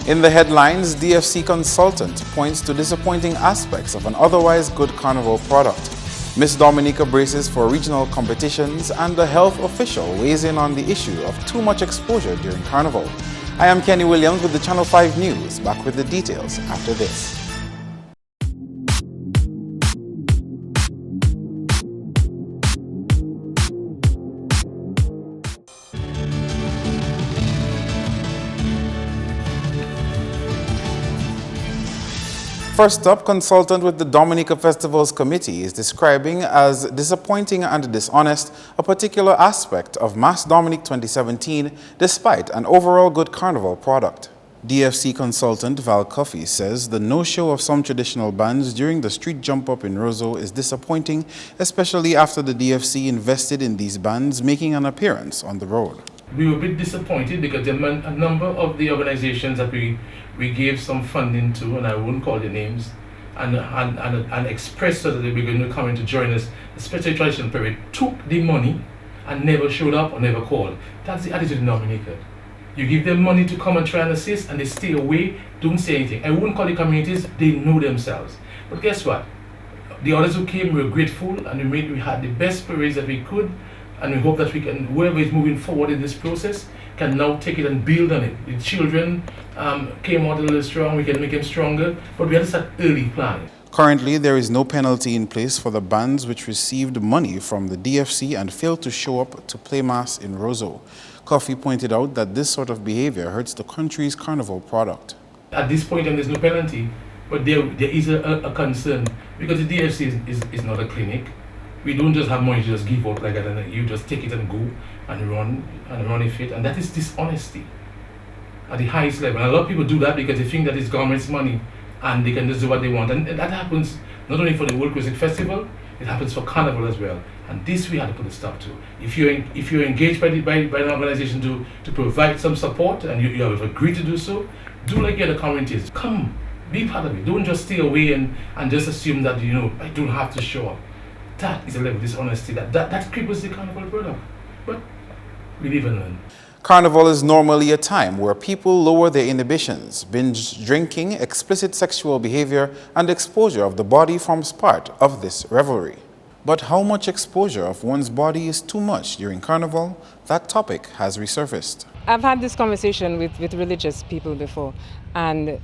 In the headlines, DFC consultant points to disappointing aspects of an otherwise good Carnival product. Miss Dominica braces for regional competitions, and a health official weighs in on the issue of too much exposure during Carnival. I am Kenny Williams with the Channel 5 News, back with the details after this. First up, consultant with the Dominica Festivals Committee is describing as disappointing and dishonest a particular aspect of Miss Dominica 2017 despite an overall good Carnival product. DFC consultant Val Coffey says the no-show of some traditional bands during the street jump-up in Roseau is disappointing, especially after the DFC invested in these bands making an appearance on the road. We were a bit disappointed because a number of the organizations that we gave some funding to, and I won't call their names, and expressed that they were going to come in to join us, especially traditional period, took the money and never showed up or never called. That's the attitude in Dominica. You give them money to come and try and assist, and they stay away, don't say anything. I wouldn't call the communities, they know themselves. But guess what? The others who came were grateful, and we had the best parades that we could. And we hope that we can, whoever is moving forward in this process, can now take it and build on it. The children came out a little strong, we can make them stronger, but we had to start early planning. Currently, there is no penalty in place for the bands which received money from the DFC and failed to show up to play mass in Roseau. Coffey pointed out that this sort of behavior hurts the country's Carnival product. At this point, there's no penalty, but there is a concern, because the DFC is not a clinic. We don't just have money to just give out like that, and you just take it and go and run if it, and that is dishonesty at the highest level. And a lot of people do that because they think that it's government's money and they can just do what they want, and that happens not only for the World Music Festival, it happens for Carnival as well. And this we had to put a stop to. If you're engaged by an organization to provide some support, and you have agreed to do so, do like the other communities. Come, be part of it. Don't just stay away and just assume that I don't have to show up. That is a level of dishonesty that cripples the Carnival product. But we live and learn. Carnival is normally a time where people lower their inhibitions. Binge drinking, explicit sexual behavior, and exposure of the body forms part of this revelry. But how much exposure of one's body is too much during Carnival? That topic has resurfaced. I've had this conversation with religious people before, and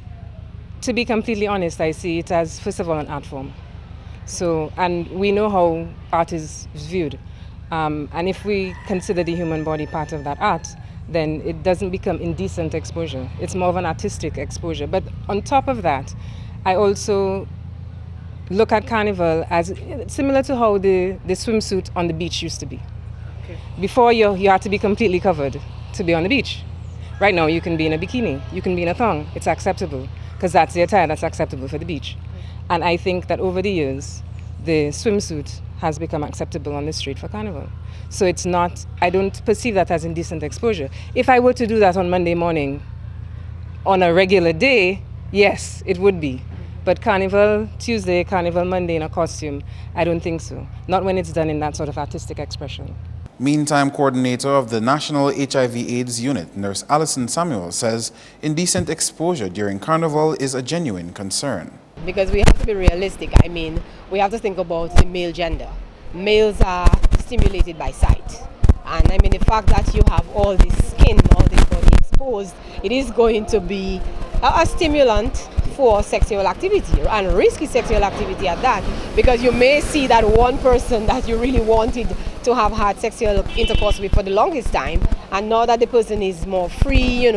to be completely honest, I see it as, first of all, an art form. So, and we know how art is viewed. And if we consider the human body part of that art, then it doesn't become indecent exposure. It's more of an artistic exposure. But on top of that, I also look at Carnival as similar to how the swimsuit on the beach used to be. Okay. Before you had to be completely covered to be on the beach. Right now you can be in a bikini, you can be in a thong. It's acceptable because that's the attire that's acceptable for the beach. And I think that over the years, the swimsuit has become acceptable on the street for Carnival. So it's not, I don't perceive that as indecent exposure. If I were to do that on Monday morning, on a regular day, yes, it would be. But Carnival Tuesday, Carnival Monday in a costume, I don't think so. Not when it's done in that sort of artistic expression. Meantime, coordinator of the National HIV/AIDS Unit, Nurse Alison Samuel, says indecent exposure during Carnival is a genuine concern. Because we have to be realistic. I mean, we have to think about the male gender. Males are stimulated by sight. And I mean, the fact that you have all this skin, all this body exposed, it is going to be a stimulant for sexual activity, and risky sexual activity at that, because you may see that one person that you really wanted to have had sexual intercourse with for the longest time, and now that the person is more free,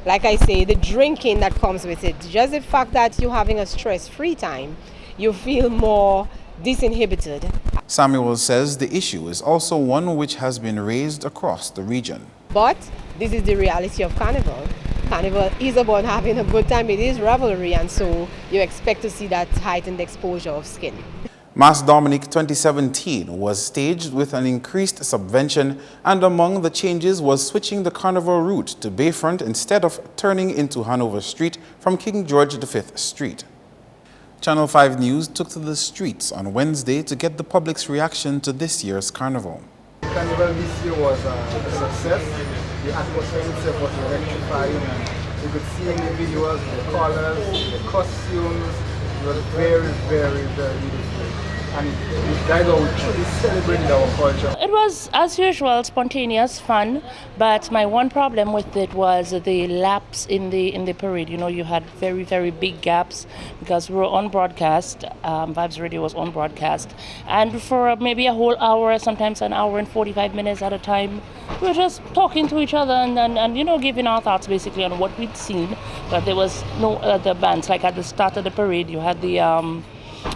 like I say, the drinking that comes with it, just the fact that you're having a stress-free time, you feel more disinhibited. Samuel says the issue is also one which has been raised across the region. But this is the reality of Carnival. Carnival is about having a good time, it is revelry, and so you expect to see that heightened exposure of skin. Miss Dominica 2017 was staged with an increased subvention, and among the changes was switching the Carnival route to Bayfront instead of turning into Hanover Street from King George V Street. Channel 5 News took to the streets on Wednesday to get the public's reaction to this year's Carnival. Carnival this year was a success. The atmosphere itself was electrifying. You could see in the videos, the colors, the costumes. It was very, very, very beautiful. And it guys are truly celebrating our culture. It was, as usual, spontaneous, fun, but my one problem with it was the lapse in the parade. You know, you had very, very big gaps because we were on broadcast. Vibes Radio was on broadcast, and for maybe a whole hour, sometimes an hour and 45 minutes at a time, we were just talking to each other and you know, giving our thoughts basically on what we'd seen. But there was no other bands. Like at the start of the parade, you had the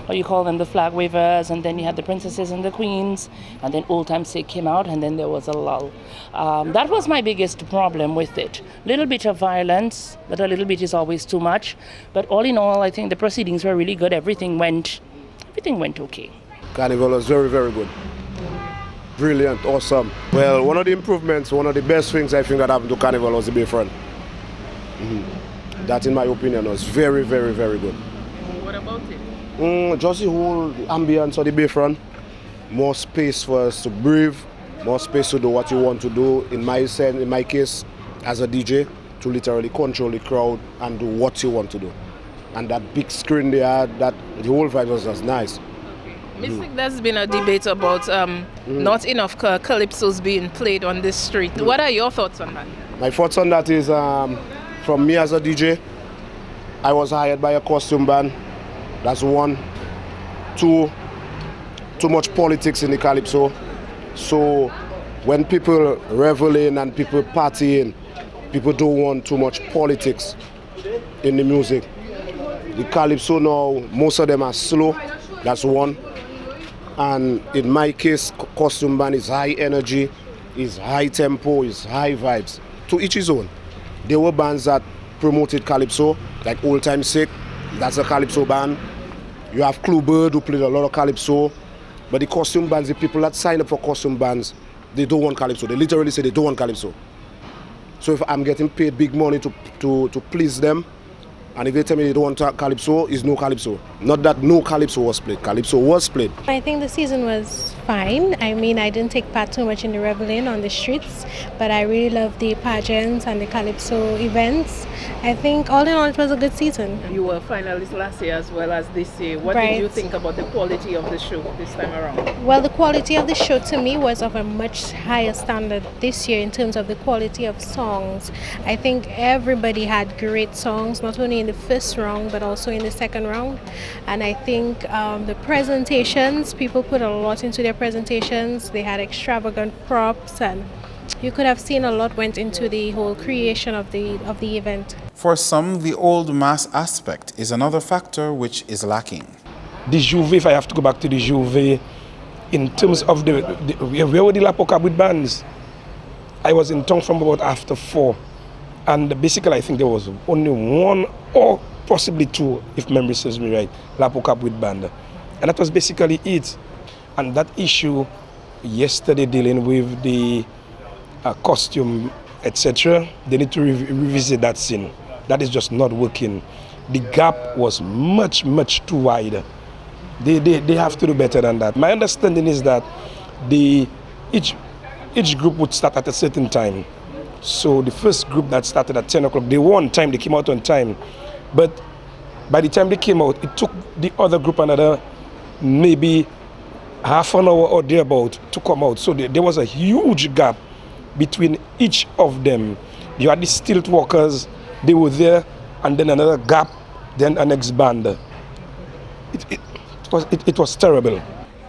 what you call them, the flag wavers, and then you had the princesses and the queens, and then Old Time Sick came out, and then there was a lull. That was my biggest problem with it. Little bit of violence, but a little bit is always too much. But all in all, I think the proceedings were really good. Everything went okay. Carnival was very, very good. Brilliant, awesome. Well, one of the improvements, one of the best things I think that happened to Carnival was the Bayfront. That, in my opinion, was very, very, very good. What about it? Just the whole ambience of the Bayfront. More space for us to breathe, more space to do what you want to do. In my case, as a DJ, to literally control the crowd and do what you want to do. And that big screen they had, that the whole vibe was just nice. There's been a debate about not enough calypsos being played on this street. What are your thoughts on that? My thoughts on that is, from me as a DJ, I was hired by a costume band. That's one. Too much politics in the Calypso. So when people revel in and people party in, people don't want too much politics in the music. The Calypso now, most of them are slow. That's one. And in my case, costume band is high energy, is high tempo, is high vibes. To each his own. There were bands that promoted Calypso, like Old Time Sick. That's a Calypso band. You have Cluebird, who played a lot of Calypso. But the costume bands, the people that sign up for costume bands, they don't want Calypso. They literally say they don't want Calypso. So if I'm getting paid big money to please them, and if they tell me they don't want Calypso, it's no Calypso. Not that no Calypso was played. Calypso was played. I think the season was fine. I mean, I didn't take part too much in the reveling on the streets, but I really loved the pageants and the Calypso events. I think all in all it was a good season. You were finalist last year as well as this year. What did you think about the quality of the show this time around? Well, the quality of the show to me was of a much higher standard this year in terms of the quality of songs. I think everybody had great songs, not only in the first round but also in the second round. And I think the presentations, people put a lot into their presentations. They had extravagant props, and you could have seen a lot went into the whole creation of the event. For some, the old mass aspect is another factor which is lacking. The Juve, if I have to go back to the Juve, in terms of where were the Lapoca with bands? I was in town from about after 4, and basically I think there was only one or possibly two, if memory serves me right, Lapoca with band. And that was basically it. And that issue yesterday dealing with the costume, etc., they need to revisit that scene. That is just not working. The gap was much, much too wide. They have to do better than that. My understanding is that each group would start at a certain time. So the first group that started at 10 o'clock, they were on time, they came out on time. But by the time they came out, it took the other group another maybe half an hour or thereabout to come out. So there was a huge gap between each of them. You had the stilt walkers, they were there, and then another gap, then a next band. It was terrible.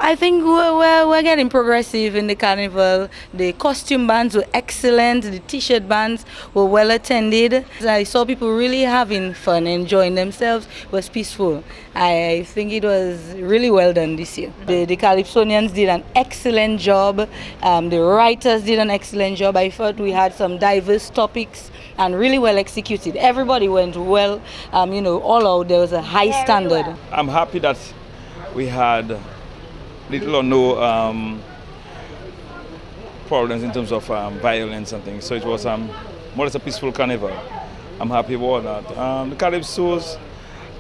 I think we're getting progressive in the Carnival. The costume bands were excellent. The t-shirt bands were well attended. I saw people really having fun, enjoying themselves. It was peaceful. I think it was really well done this year. The Calypsonians did an excellent job. The writers did an excellent job. I thought we had some diverse topics and really well executed. Everybody went well, all out. There was a high standard. I'm happy that we had little or no problems in terms of violence and things. So it was more or less a peaceful carnival. I'm happy about that. The Calypsos,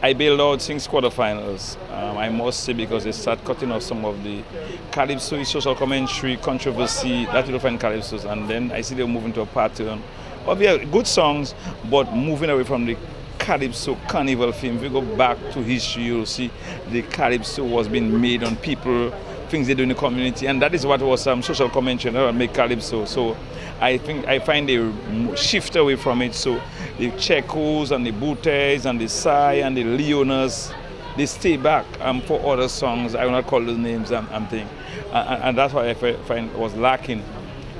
I bailed out since quarterfinals. I must say, because they start cutting off some of the Calypso social commentary, controversy that you find Calypsos, and then I see them moving to a pattern obviously good songs, but moving away from the Calypso Carnival film. If you go back to history, you'll see the Calypso was being made on people, things they do in the community, and that is what was some social commentary that make Calypso. So I find they shift away from it. So the Checos and the Bootes and the Sai and the Leonas, they stay back for other songs. I will not call those names and things. And that's what I find was lacking.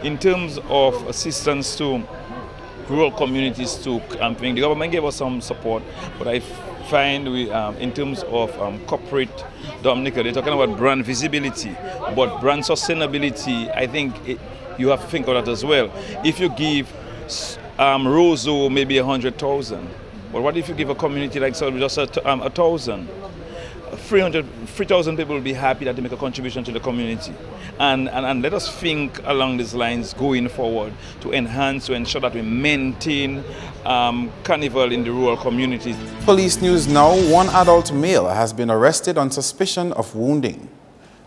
In terms of assistance to rural communities too, the government gave us some support, but I find we, in terms of corporate Dominica, they're talking about brand visibility, but brand sustainability, I think you have to think of that as well. If you give Roseau maybe 100,000, but what if you give a community like so just 1,000? 3,000 people will be happy that they make a contribution to the community. And let us think along these lines going forward to enhance, to ensure that we maintain Carnival in the rural communities. Police news now, one adult male has been arrested on suspicion of wounding.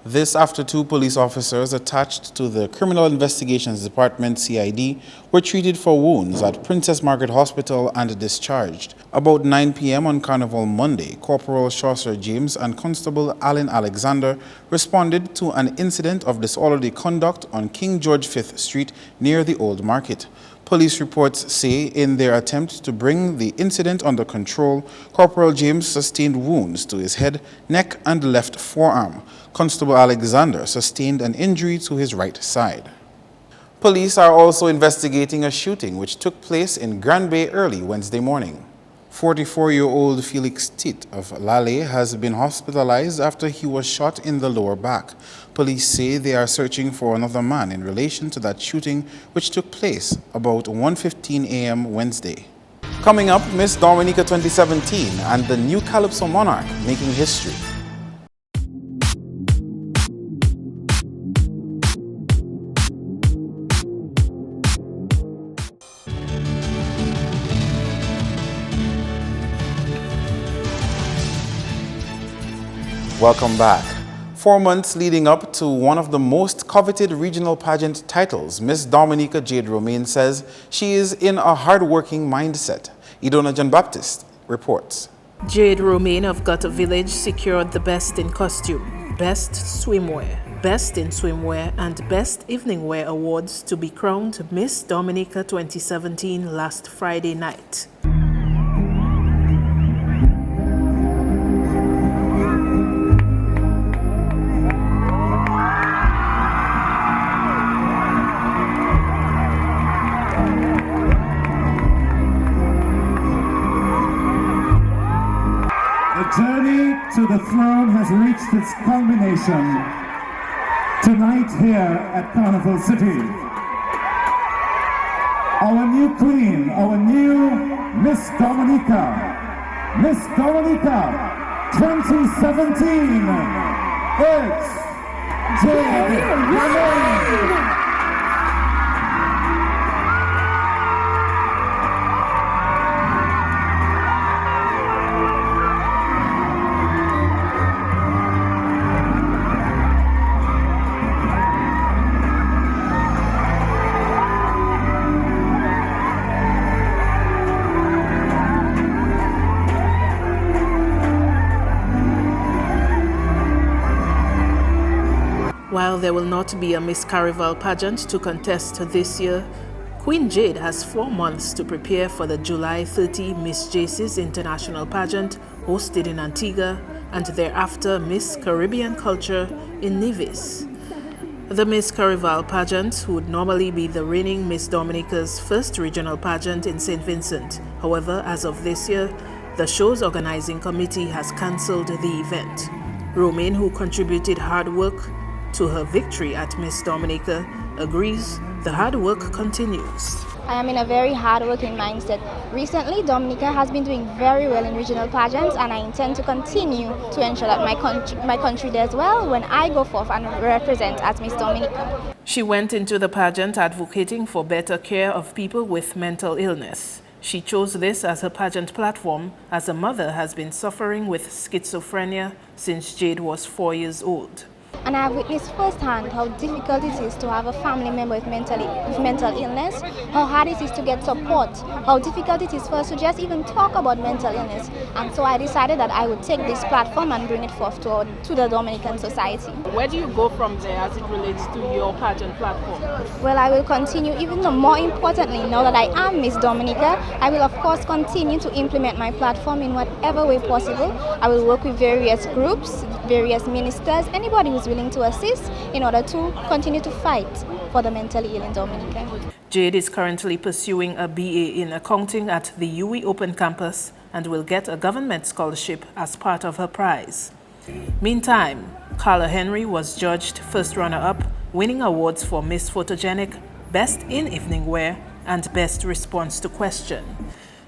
This after 2 police officers attached to the Criminal Investigations Department, CID, were treated for wounds at Princess Margaret Hospital and discharged. About 9 p.m. on Carnival Monday, Corporal Chaucer James and Constable Alan Alexander responded to an incident of disorderly conduct on King George V Street near the Old Market. Police reports say in their attempt to bring the incident under control, Corporal James sustained wounds to his head, neck, and left forearm. Constable Alexander sustained an injury to his right side. Police are also investigating a shooting which took place in Grand Bay early Wednesday morning. 44-year-old Felix Tit of Lale has been hospitalized after he was shot in the lower back. Police say they are searching for another man in relation to that shooting which took place about 1:15 a.m. Wednesday. Coming up, Miss Dominica 2017 and the new Calypso monarch making history. Welcome back. 4 months leading up to one of the most coveted regional pageant titles, Miss Dominica Jade Romaine says she is in a hard-working mindset. Idona John Baptist reports. Jade Romaine of Gutter Village secured the Best in Costume, Best Swimwear, Best in Swimwear and Best Evening Wear awards to be crowned Miss Dominica 2017 last Friday night. The journey to the throne has reached its culmination tonight here at Carnival City. Our new queen, our new Miss Dominica 2017, it's Jade Romaine. While there will not be a Miss Carnival pageant to contest this year, Queen Jade has 4 months to prepare for the July 30 Miss JC's International Pageant hosted in Antigua and thereafter Miss Caribbean Culture in Nevis. The Miss Carnival pageant would normally be the reigning Miss Dominica's first regional pageant in St. Vincent. However, as of this year, the show's organizing committee has cancelled the event. Romaine, who contributed hard work to her victory at Miss Dominica, agrees the hard work continues. I am in a very hard-working mindset. Recently, Dominica has been doing very well in regional pageants, and I intend to continue to ensure that my country does well when I go forth and represent as Miss Dominica. She went into the pageant advocating for better care of people with mental illness. She chose this as her pageant platform as her mother has been suffering with schizophrenia since Jade was 4 years old. and I have witnessed firsthand how difficult it is to have a family member with mental illness, how hard it is to get support, how difficult it is for us to just even talk about mental illness. And so I decided that I would take this platform and bring it forth to the Dominican society. Where do you go from there as it relates to your pageant platform? Well, I will continue, even more importantly, now that I am Miss Dominica, I will of course continue to implement my platform in whatever way possible. I will work with various groups, various ministers, anybody who's willing to assist in order to continue to fight for the mentally ill in Dominica. Jade is currently pursuing a BA in accounting at the UWI Open Campus and will get a government scholarship as part of her prize. Meantime, Carla Henry was judged first runner-up, winning awards for Miss Photogenic, Best in Evening Wear, and Best Response to Question.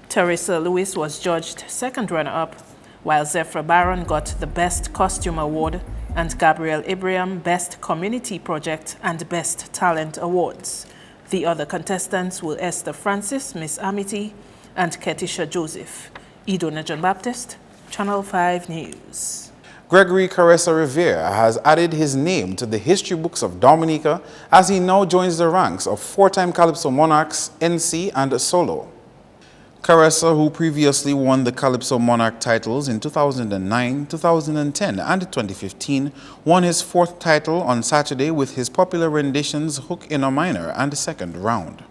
Teresa Lewis was judged second runner-up, while Zephyr Barron got the Best Costume Award and Gabrielle Ibrahim Best Community Project and Best Talent Awards. The other contestants were Esther Francis, Miss Amity, and Ketisha Joseph. Idona John Baptist, Channel 5 News. Gregory Caressa Rivera has added his name to the history books of Dominica as he now joins the ranks of four-time Calypso Monarchs, NC, and Solo. Caressa, who previously won the Calypso Monarch titles in 2009, 2010, and 2015, won his fourth title on Saturday with his popular renditions Hook in a Minor and Second Round.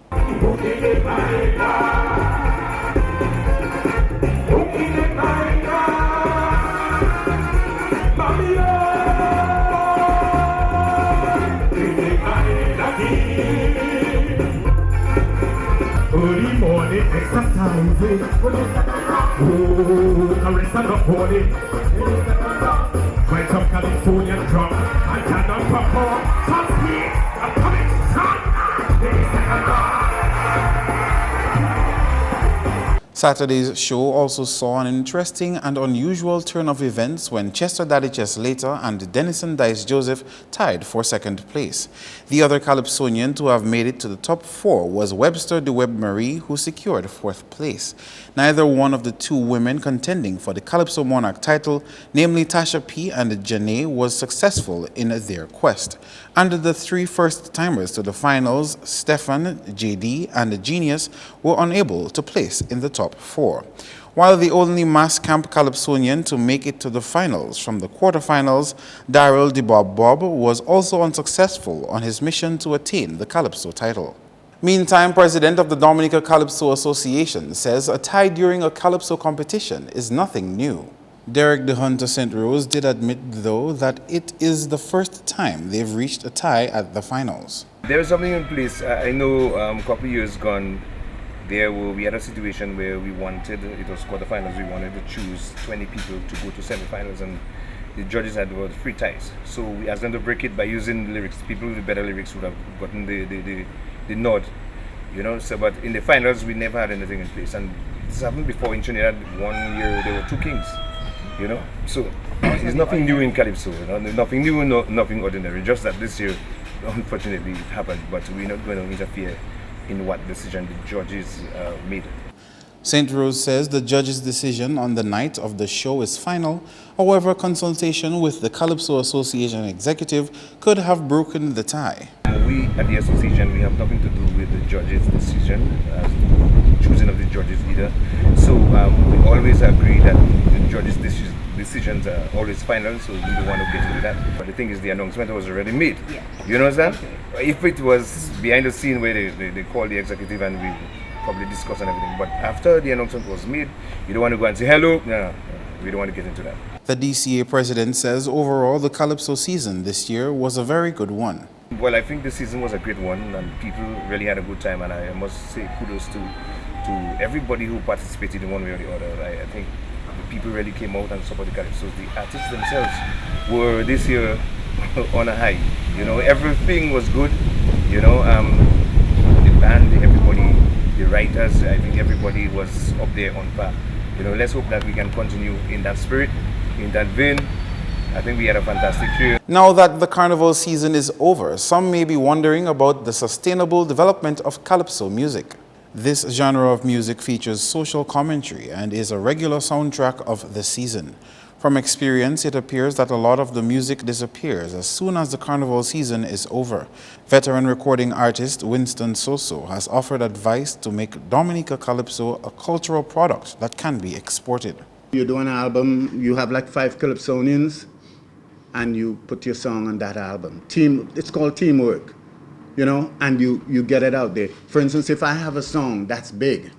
Early morning exercising. Oh, Caressa not holding. Right up California drum. I cannot perform. Trust me, I'm coming strong. Saturday's show also saw an interesting and unusual turn of events when Chester Daddy Cheslater and Denison Dice Joseph tied for second place. The other Calypsonian to have made it to the top four was Webster DeWebb Marie, who secured fourth place. Neither one of the two women contending for the Calypso Monarch title, namely Tasha P. and Janae, was successful in their quest. And the three first-timers to the finals, Stefan, JD, and Genius, were unable to place in the top four. While the only mass camp Calypsonian to make it to the finals from the quarterfinals, Daryl DeBob Bob, was also unsuccessful on his mission to attain the Calypso title. Meantime, President of the Dominica Calypso Association says a tie during a Calypso competition is nothing new. Derek de Hunter St. Rose did admit, though, that it is the first time they've reached a tie at the finals. There is something in place. I know a couple of years gone, we had a situation where we wanted, it was quarterfinals, we wanted to choose 20 people to go to semifinals, and the judges had about 3 ties. So we asked them to break it by using lyrics. People with better lyrics would have gotten the nod, you know. So, but in the finals, we never had anything in place. And this happened before in Trinidad. 1 year there were 2 kings, you know. So there's nothing new in Calypso, you know? Nothing new, nothing ordinary. Just that this year, unfortunately, it happened. But we're not going to interfere in what decision the judges made. St. Rose says the judge's decision on the night of the show is final. However, consultation with the Calypso Association executive could have broken the tie. We at the association, we have nothing to do with the judge's decision, choosing of the judges either. So we always agree that the judge's decisions are always final, so we don't want to get into that. But the thing is, the announcement was already made. Yeah. You understand? Okay. If it was behind the scene where they call the executive and we probably discuss and everything, but after the announcement was made, you don't want to go and say hello. No, we don't want to get into that. The DCA president says overall the Calypso season this year was a very good one. Well, I think this season was a great one and people really had a good time, and I must say kudos to everybody who participated in one way or the other. I think the people really came out and supported the Calypso. The artists themselves were this year on a high. You know, everything was good. You know, the band, everybody, the writers, I think everybody was up there on par. You know, let's hope that we can continue in that spirit, in that vein. I think we had a fantastic year. Now that the Carnival season is over, some may be wondering about the sustainable development of Calypso music. This genre of music features social commentary and is a regular soundtrack of the season. From experience, it appears that a lot of the music disappears as soon as the carnival season is over. Veteran recording artist Winston Soso has offered advice to make Dominica Calypso a cultural product that can be exported. You do an album, you have like 5 Calypsonians, and you put your song on that album. It's called teamwork, you know, and you get it out there. For instance, if I have a song that's big,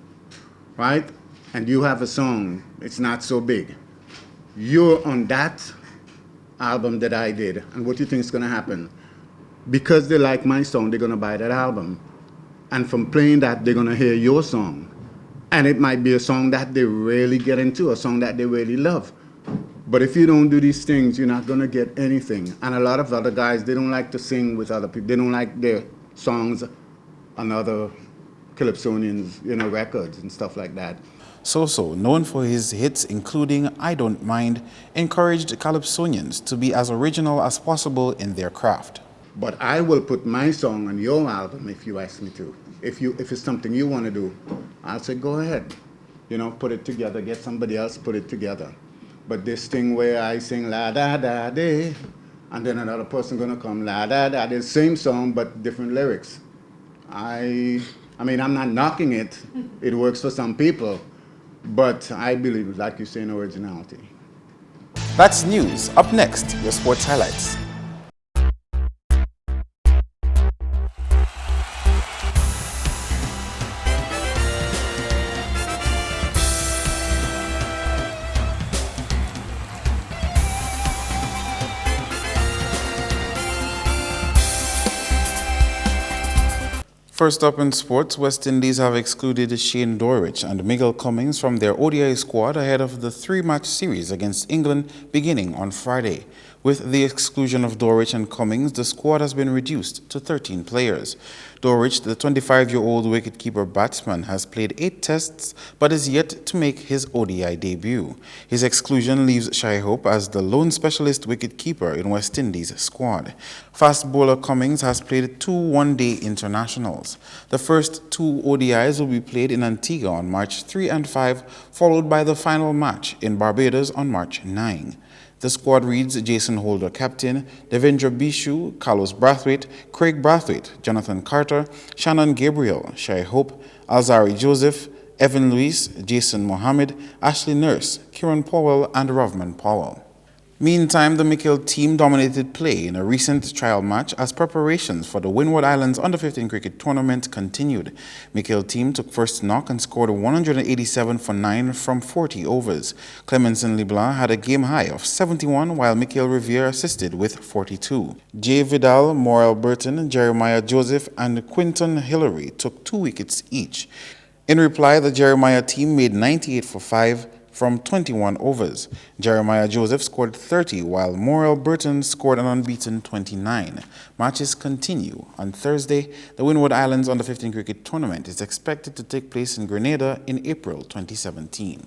right, and you have a song, it's not so big. You're on that album that I did, and what do you think is going to happen? Because they like my song, they're going to buy that album. And from playing that, they're going to hear your song. And it might be a song that they really get into, a song that they really love. But if you don't do these things, you're not going to get anything. And a lot of other guys, they don't like to sing with other people. They don't like their songs on other Calypsonians, you know, records and stuff like that. Soso, known for his hits including I Don't Mind, encouraged Calypsonians to be as original as possible in their craft. But I will put my song on your album if you ask me to. If it's something you want to do, I'll say go ahead. You know, put it together, get somebody else put it together. But this thing where I sing la da da day, and then another person gonna come la da da, the same song but different lyrics. I mean, I'm not knocking it. It works for some people. But I believe, like you say, in originality. That's news. Up next, your sports highlights. First up in sports, West Indies have excluded Shane Dorrich and Miguel Cummings from their ODI squad ahead of the 3-match series against England beginning on Friday. With the exclusion of Dorrich and Cummings, the squad has been reduced to 13 players. Dorrich, the 25-year-old wicketkeeper batsman, has played 8 tests but is yet to make his ODI debut. His exclusion leaves Shai Hope as the lone specialist wicketkeeper in West Indies' squad. Fast bowler Cummings has played 2 one-day internationals. The first 2 ODIs will be played in Antigua on March 3 and 5, followed by the final match in Barbados on March 9. The squad reads Jason Holder captain, Devendra Bishu, Carlos Brathwaite, Craig Brathwaite, Jonathan Carter, Shannon Gabriel, Shai Hope, Alzari Joseph, Evan Luis, Jason Mohammed, Ashley Nurse, Kieran Powell, and Rovman Powell. Meantime, the Mikel team dominated play in a recent trial match as preparations for the Windward Islands Under-15 cricket tournament continued. Mikel team took first knock and scored 187 for 9 from 40 overs. Clemenson LeBlanc had a game high of 71, while Mikel Riviere assisted with 42. Jay Vidal, Morel Burton, Jeremiah Joseph, and Quinton Hillary took 2 wickets each. In reply, the Jeremiah team made 98 for 5 from 21 overs. Jeremiah Joseph scored 30, while Morel Burton scored an unbeaten 29. Matches continue. On Thursday, the Windward Islands Under-15 cricket tournament is expected to take place in Grenada in April 2017.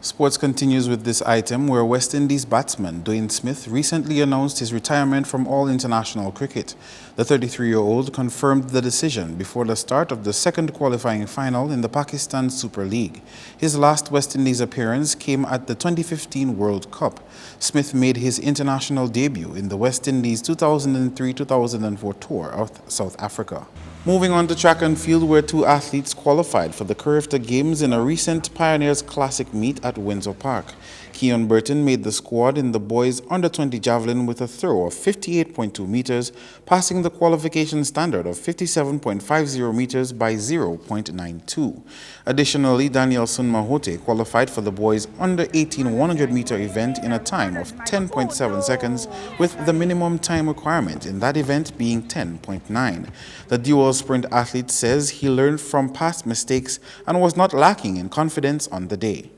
Sports continues with this item where West Indies batsman Dwayne Smith recently announced his retirement from all international cricket. The 33-year-old confirmed the decision before the start of the second qualifying final in the Pakistan Super League. His last West Indies appearance came at the 2015 World Cup. Smith made his international debut in the West Indies 2003-2004 tour of South Africa. Moving on to track and field, where 2 athletes qualified for the Carifta Games in a recent Pioneers Classic meet at Windsor Park. Keon Burton made the squad in the boys under-20 javelin with a throw of 58.2 meters, passing the qualification standard of 57.50 meters by 0.92. Additionally, Danielson Mahote qualified for the boys under-18 100-meter event in a time of 10.7 seconds, with the minimum time requirement in that event being 10.9. The dual sprint athlete says he learned from past mistakes and was not lacking in confidence on the day.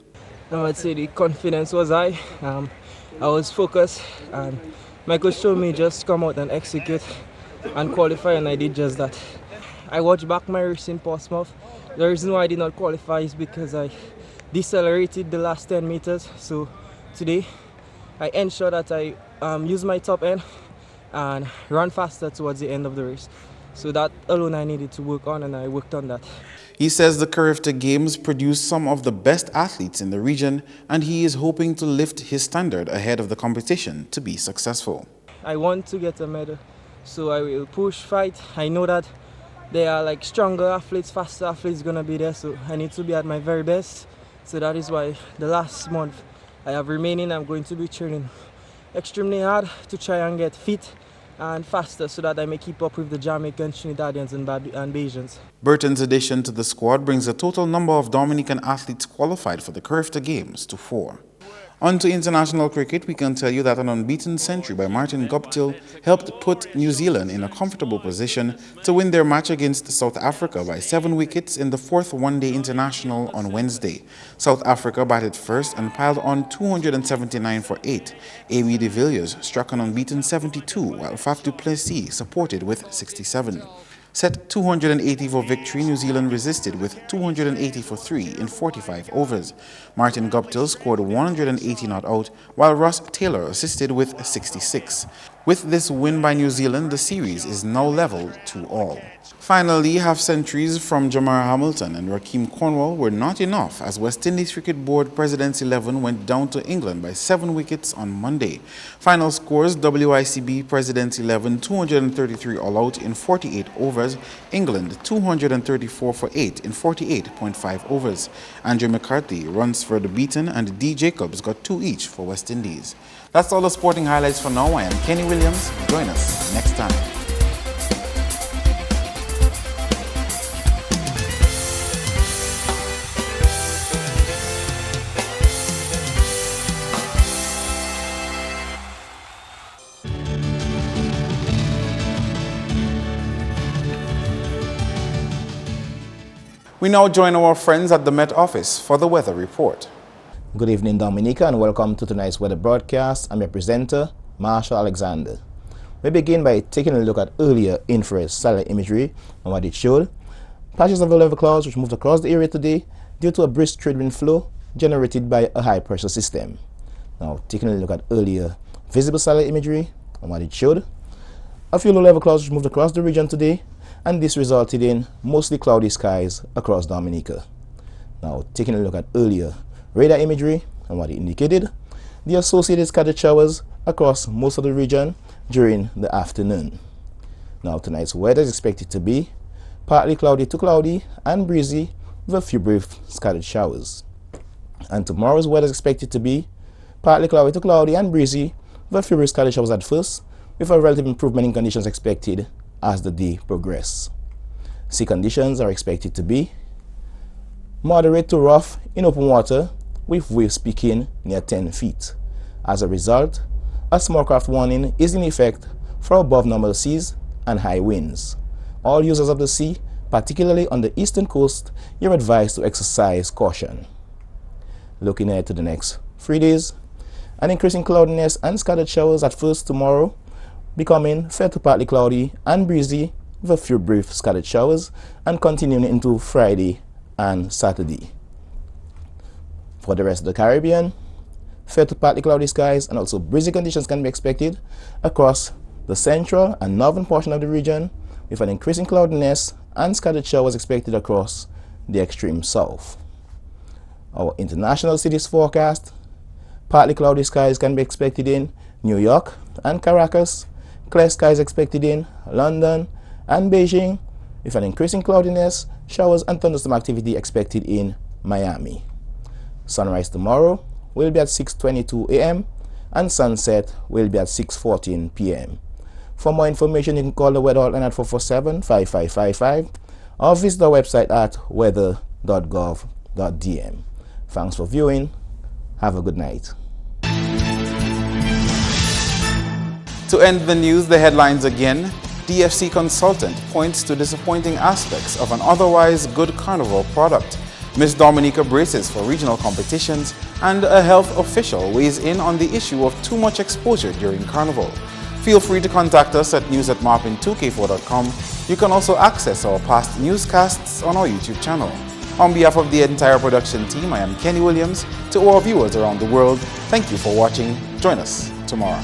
I'd say the confidence was high. I was focused, and my coach told me just come out and execute and qualify, and I did just that. I watched back my race in Portsmouth. The reason why I did not qualify is because I decelerated the last 10 meters. So today I ensured that I use my top end and run faster towards the end of the race. So that alone I needed to work on, and I worked on that. He says the Carifta Games produce some of the best athletes in the region, and he is hoping to lift his standard ahead of the competition to be successful. I want to get a medal, so I will push, fight. I know that there are like stronger athletes, faster athletes gonna be there, so I need to be at my very best. So that is why the last month I have remaining, I'm going to be training extremely hard to try and get fit and faster so that I may keep up with the Jamaicans, Trinidadians and Bajans. Burton's addition to the squad brings the total number of Dominican athletes qualified for the Carifta Games to 4. On to international cricket, we can tell you that an unbeaten century by Martin Guptill helped put New Zealand in a comfortable position to win their match against South Africa by 7 wickets in the 4th one-day international on Wednesday. South Africa batted first and piled on 279 for 8. A.B. de Villiers struck an unbeaten 72, while Faf du Plessis supported with 67. Set 280 for victory, New Zealand resisted with 280 for 3 in 45 overs. Martin Guptill scored 180 not out, while Ross Taylor assisted with 66. With this win by New Zealand, the series is now level 2-all. Finally, half-centuries from Jamar Hamilton and Rakeem Cornwall were not enough as West Indies Cricket Board President's 11 went down to England by 7 wickets on Monday. Final scores: WICB President's 11 233 all-out in 48 overs, England 234 for 8 in 48.5 overs. Andrew McCarthy, Runsford beaten, and D. Jacobs got 2 each for West Indies. That's all the sporting highlights for now. I am Kenny Williams. Join us next time. We now join our friends at the Met Office for the weather report. Good evening, Dominica, and welcome to tonight's weather broadcast. I'm your presenter, Marshall Alexander. We begin by taking a look at earlier infrared satellite imagery and what it showed. Patches of low-level clouds which moved across the area today due to a brisk trade wind flow generated by a high-pressure system. Now, taking a look at earlier visible satellite imagery and what it showed. A few low-level clouds which moved across the region today, and this resulted in mostly cloudy skies across Dominica. Now, taking a look at earlier radar imagery and what it indicated, the associated scattered showers across most of the region during the afternoon. Now, tonight's weather is expected to be partly cloudy to cloudy and breezy with a few brief scattered showers. And tomorrow's weather is expected to be partly cloudy to cloudy and breezy with a few brief scattered showers at first, with a relative improvement in conditions expected as the day progresses. Sea conditions are expected to be moderate to rough in open water with waves peaking near 10 feet. As a result, a small craft warning is in effect for above normal seas and high winds. All users of the sea, particularly on the eastern coast, you're advised to exercise caution. Looking ahead to the next 3 days, an increasing cloudiness and scattered showers at first tomorrow, becoming fair to partly cloudy and breezy with a few brief scattered showers, and continuing into Friday and Saturday. For the rest of the Caribbean, fair to partly cloudy skies and also breezy conditions can be expected across the central and northern portion of the region, with an increasing cloudiness and scattered showers expected across the extreme south. Our international cities forecast: partly cloudy skies can be expected in New York and Caracas, clear skies expected in London and Beijing, with an increasing cloudiness, showers and thunderstorm activity expected in Miami. Sunrise tomorrow will be at 6:22 a.m. and sunset will be at 6:14 p.m. For more information, you can call the weather hotline at 447-5555 or visit our website at weather.gov.dm. Thanks for viewing. Have a good night. To end the news, the headlines again. DFC consultant points to disappointing aspects of an otherwise good Carnival product. Miss Dominica braces for regional competitions, and a health official weighs in on the issue of too much exposure during Carnival. Feel free to contact us at news@marpin2k4.com. You can also access our past newscasts on our YouTube channel. On behalf of the entire production team, I am Kenny Williams. To all viewers around the world, thank you for watching. Join us tomorrow.